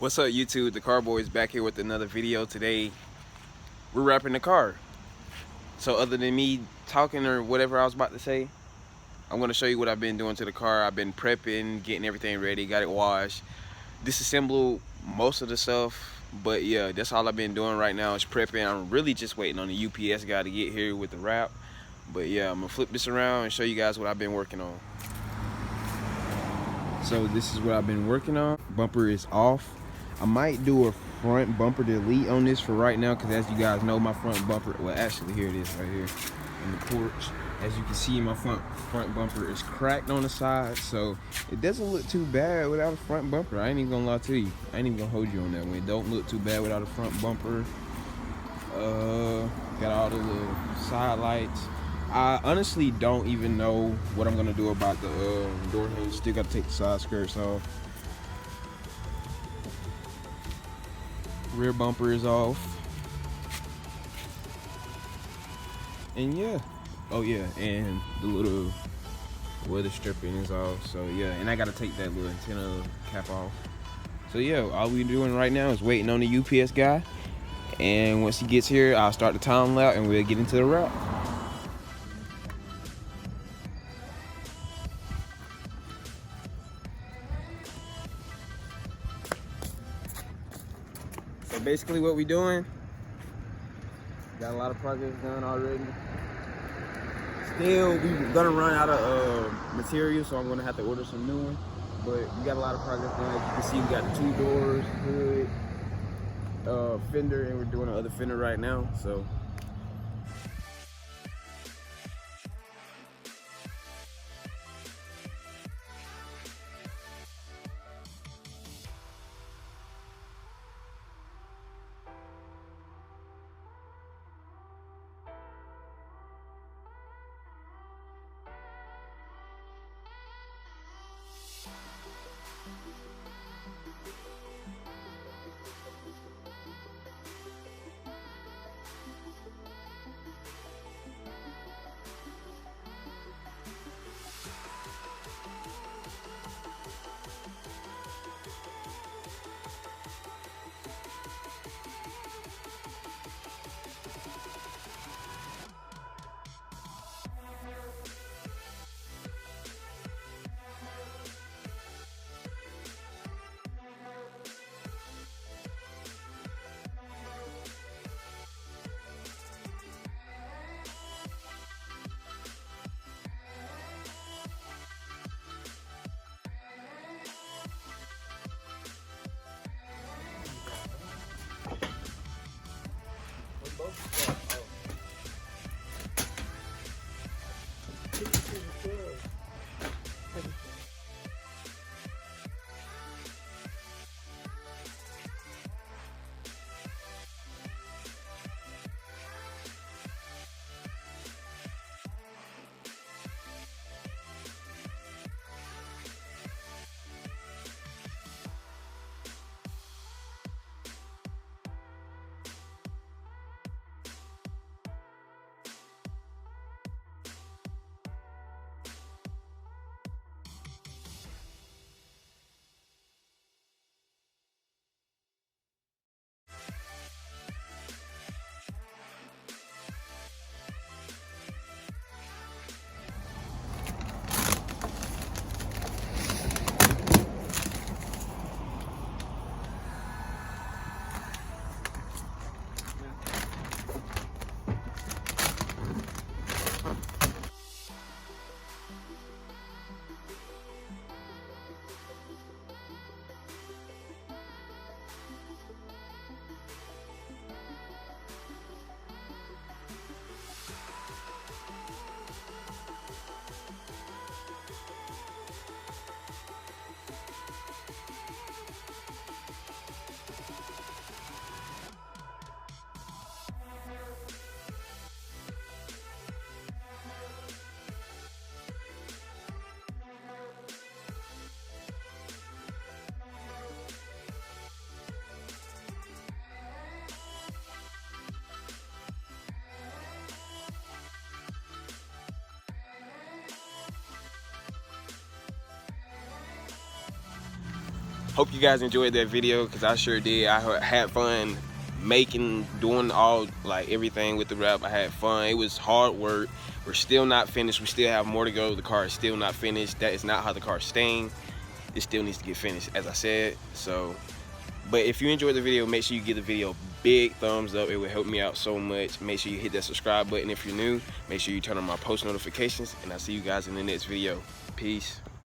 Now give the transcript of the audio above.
What's up, YouTube? The Car Boys back here with another video. Today we're wrapping the car. So other than me talking or whatever I was about to say, I'm going to show you what I've been doing to the car. I've been prepping, getting everything ready, got it washed, disassembled most of the stuff. But yeah, that's all I've been doing right now is prepping. I'm really just waiting on the UPS guy to get here with the wrap. But yeah, I'm going to flip this around and show you guys what I've been working on. So this is what I've been working on. Bumper is off. I might do a front bumper delete on this for right now, because as you guys know, my front bumper, well actually here it is right here on the porch. As you can see, my front bumper is cracked on the side, so it doesn't look too bad without a front bumper. I ain't even gonna lie to you. I ain't even gonna hold you on that one. It don't look too bad without a front bumper. Got all the little side lights. I honestly don't even know what I'm gonna do about the door hinge. Still gotta take the side skirts off. Rear bumper is off. And yeah. Oh yeah, and the little weather stripping is off. So yeah, and I gotta take that little antenna cap off. So yeah, all we're doing right now is waiting on the UPS guy. And once he gets here, I'll start the time lapse and we'll get into the route. So basically what we're doing, got a lot of progress done already. Still, we're gonna run out of material, so I'm gonna have to order some new one. But we got a lot of progress done. As you can see, we got the 2 doors, hood, fender, and we're doing the other fender right now. So Hope you guys enjoyed that video, because I sure did. I had fun doing all, like, everything with the wrap. I had fun. It was hard work. We're still not finished. We still have more to go. The car is still not finished. That is not how the car is staying. It still needs to get finished, as I said. So, but if you enjoyed the video, make sure you give the video a big thumbs up. It will help me out so much. Make sure you hit that subscribe button if you're new. Make sure you turn on my post notifications, and I'll see you guys in the next video. Peace.